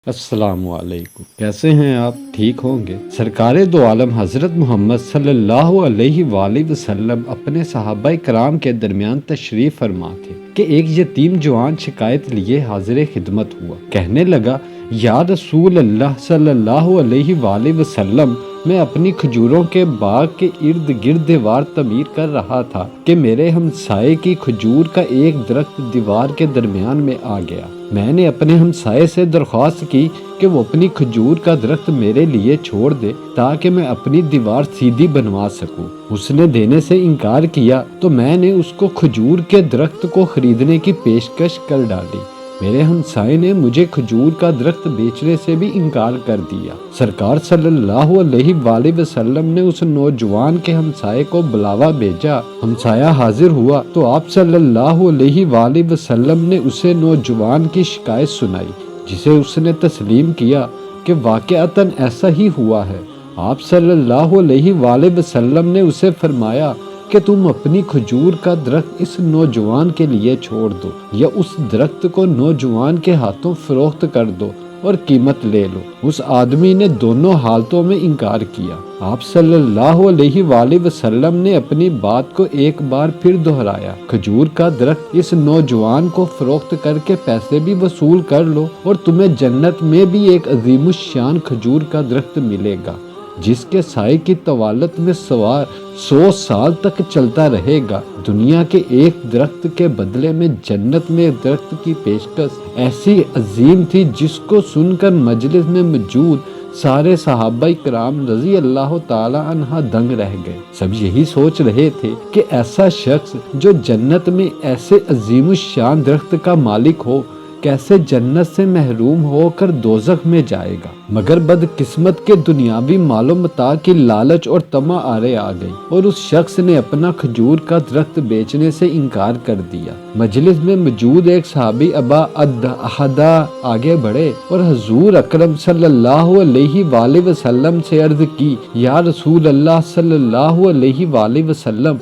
السلام علیکم، کیسے ہیں آپ؟ ٹھیک ہوں گے؟ سرکار دو عالم حضرت محمد صلی اللہ علیہ وآلہ وسلم اپنے صحابہ کرام کے درمیان تشریف فرما تھے کہ ایک یتیم جوان شکایت لیے حاضر خدمت ہوا۔ کہنے لگا، یا رسول اللہ صلی اللہ علیہ وآلہ وسلم، میں اپنی کھجوروں کے باغ کے ارد گرد دیوار تعمیر کر رہا تھا کہ میرے ہمسائے کی کھجور کا ایک درخت دیوار کے درمیان میں آ گیا۔ میں نے اپنے ہمسائے سے درخواست کی کہ وہ اپنی کھجور کا درخت میرے لیے چھوڑ دے تاکہ میں اپنی دیوار سیدھی بنوا سکوں۔ اس نے دینے سے انکار کیا تو میں نے اس کو کھجور کے درخت کو خریدنے کی پیشکش کر ڈالی۔ میرے ہمسائے نے مجھے کھجور کا درخت بیچنے سے بھی انکار کر دیا۔ سرکار صلی اللہ علیہ وآلہ وسلم نے اس نوجوان کے ہمسائے کو بلاوا بھیجا۔ ہمسایہ حاضر ہوا تو آپ صلی اللہ علیہ وآلہ وسلم نے اسے نوجوان کی شکایت سنائی، جسے اس نے تسلیم کیا کہ واقعتاً ایسا ہی ہوا ہے۔ آپ صلی اللہ علیہ وآلہ وسلم نے اسے فرمایا کہ تم اپنی کھجور کا درخت اس نوجوان کے لیے چھوڑ دو، یا اس درخت کو نوجوان کے ہاتھوں فروخت کر دو اور قیمت لے لو۔ اس آدمی نے دونوں حالتوں میں انکار کیا۔ آپ صلی اللہ علیہ وآلہ وسلم نے اپنی بات کو ایک بار پھر دہرایا، کھجور کا درخت اس نوجوان کو فروخت کر کے پیسے بھی وصول کر لو اور تمہیں جنت میں بھی ایک عظیم الشان کھجور کا درخت ملے گا، جس کے سائے کی طوالت میں سوار 100 سال تک چلتا رہے گا۔ دنیا کے ایک درخت کے بدلے میں جنت میں ایک درخت کی پیشکش ایسی عظیم تھی جس کو سن کر مجلس میں موجود سارے صحابہ کرام رضی اللہ تعالی عنہ دنگ رہ گئے۔ سب یہی سوچ رہے تھے کہ ایسا شخص جو جنت میں ایسے عظیم الشان درخت کا مالک ہو، کیسے جنت سے محروم ہو کر دوزخ میں جائے گا۔ مگر بدقسمت کے دنیاوی مال و متاع کی لالچ اور طمع آڑے آ گئی اور اس شخص نے اپنا کھجور کا درخت بیچنے سے انکار کر دیا۔ مجلس میں موجود ایک صحابی ابا الدحدہ آگے بڑھے اور حضور اکرم صلی اللہ علیہ وآلہ وسلم سے عرض کی، یا رسول اللہ صلی اللہ علیہ وآلہ وسلم،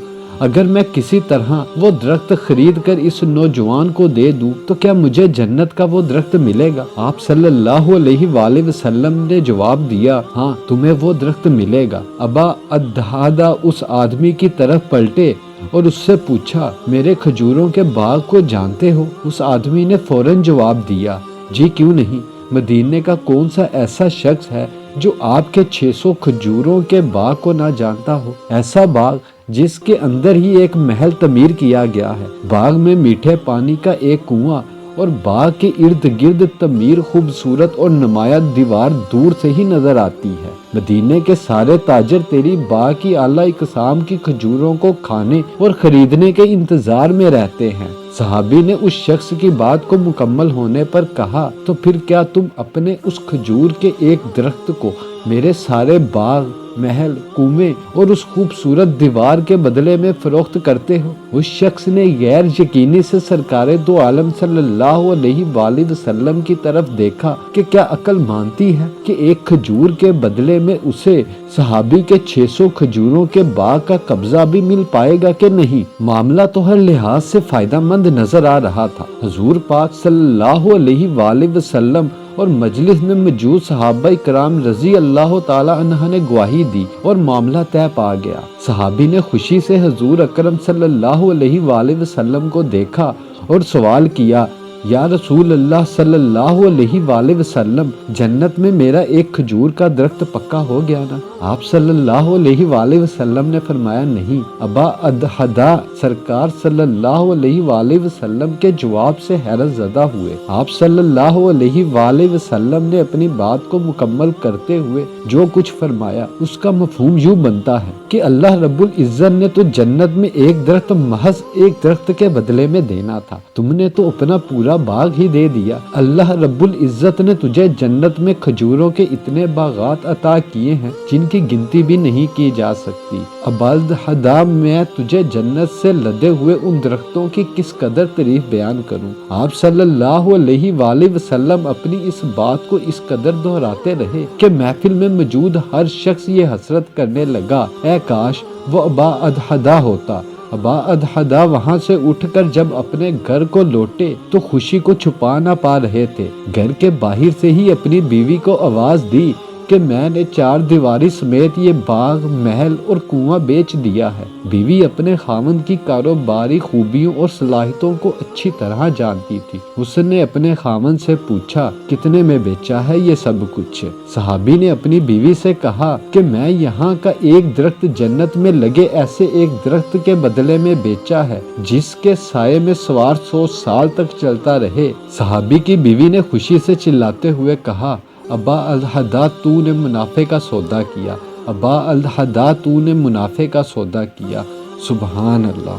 اگر میں کسی طرح وہ درخت خرید کر اس نوجوان کو دے دوں تو کیا مجھے جنت کا وہ درخت ملے گا؟ آپ صلی اللہ علیہ وآلہ وسلم نے جواب دیا، ہاں، تمہیں وہ درخت ملے گا۔ ابا الدحدہ اس آدمی کی طرف پلٹے اور اس سے پوچھا، میرے کھجوروں کے باغ کو جانتے ہو؟ اس آدمی نے فوراً جواب دیا، جی کیوں نہیں، مدینے کا کون سا ایسا شخص ہے جو آپ کے 600 کھجوروں کے باغ کو نہ جانتا ہو؟ ایسا باغ جس کے اندر ہی ایک محل تعمیر کیا گیا ہے، باغ میں میٹھے پانی کا ایک کنواں اور باغ کے ارد گرد تعمیر خوبصورت اور نمایاں دیوار دور سے ہی نظر آتی ہے۔ مدینے کے سارے تاجر تیری باغ کی اعلیٰ اقسام کی کھجوروں کو کھانے اور خریدنے کے انتظار میں رہتے ہیں۔ صحابی نے اس شخص کی بات کو مکمل ہونے پر کہا، تو پھر کیا تم اپنے اس کھجور کے ایک درخت کو میرے سارے باغ، محل، کنویں اور اس خوبصورت دیوار کے بدلے میں فروخت کرتے ہو؟ اس شخص نے غیر یقینی سے سرکار دو عالم صلی اللہ علیہ وآلہ وسلم کی طرف دیکھا کہ کیا عقل مانتی ہے کہ ایک کھجور کے بدلے میں اسے صحابی کے 600 کھجوروں کے باغ کا قبضہ بھی مل پائے گا کہ نہیں؟ معاملہ تو ہر لحاظ سے فائدہ مند نظر آ رہا تھا۔ حضور پاک صلی اللہ علیہ وآلہ وسلم اور مجلس میں موجود صحابہ کرام رضی اللہ تعالی عنہ نے گواہی دی اور معاملہ طے پا گیا۔ صحابی نے خوشی سے حضور اکرم صلی اللہ علیہ وآلہ وسلم کو دیکھا اور سوال کیا، یا رسول اللہ صلی اللہ علیہ وآلہ وسلم، جنت میں میرا ایک کھجور کا درخت پکا ہو گیا نا؟ آپ صلی اللہ علیہ وآلہ وسلم نے فرمایا، نہیں۔ ابا الدحدہ سرکار صلی اللہ علیہ وآلہ وسلم کے جواب سے حیرت زدہ ہوئے۔ آپ صلی اللہ علیہ وآلہ وسلم نے اپنی بات کو مکمل کرتے ہوئے جو کچھ فرمایا اس کا مفہوم یوں بنتا ہے کہ اللہ رب العزت نے تو جنت میں ایک درخت محض ایک درخت کے بدلے میں دینا تھا، تم نے تو اپنا پورا باغ ہی دے دیا۔ اللہ رب العزت نے تجھے جنت میں کھجوروں کے اتنے باغات عطا کیے ہیں جن کی گنتی بھی نہیں کی جا سکتی۔ ابا الدحدہ، میں تجھے جنت سے لدے ہوئے ان درختوں کی کس قدر تعریف بیان کروں؟ آپ صلی اللہ علیہ وآلہ وسلم اپنی اس بات کو اس قدر دہراتے رہے کہ محفل میں موجود ہر شخص یہ حسرت کرنے لگا، اے کاش وہ ابا الدحدہ ہوتا ابا ادھدا وہاں سے اٹھ کر جب اپنے گھر کو لوٹے تو خوشی کو چھپا نہ پا رہے تھے۔ گھر کے باہر سے ہی اپنی بیوی کو آواز دی کہ میں نے 4 دیواری سمیت یہ باغ، محل اور کنواں بیچ دیا ہے۔ بیوی اپنے خاوند کی کاروباری خوبیوں اور صلاحیتوں کو اچھی طرح جانتی تھی۔ اس نے اپنے خاوند سے پوچھا کتنے میں بیچا ہے یہ سب کچھ؟ صحابی نے اپنی بیوی سے کہا کہ میں یہاں کا ایک درخت جنت میں لگے ایسے ایک درخت کے بدلے میں بیچا ہے جس کے سائے میں سوار 100 سال تک چلتا رہے۔ صحابی کی بیوی نے خوشی سے چلاتے ہوئے کہا ابا الہدا تو نے منافع کا سودا کیا، ابا الہدا تو نے منافع کا سودا کیا۔ سبحان اللہ۔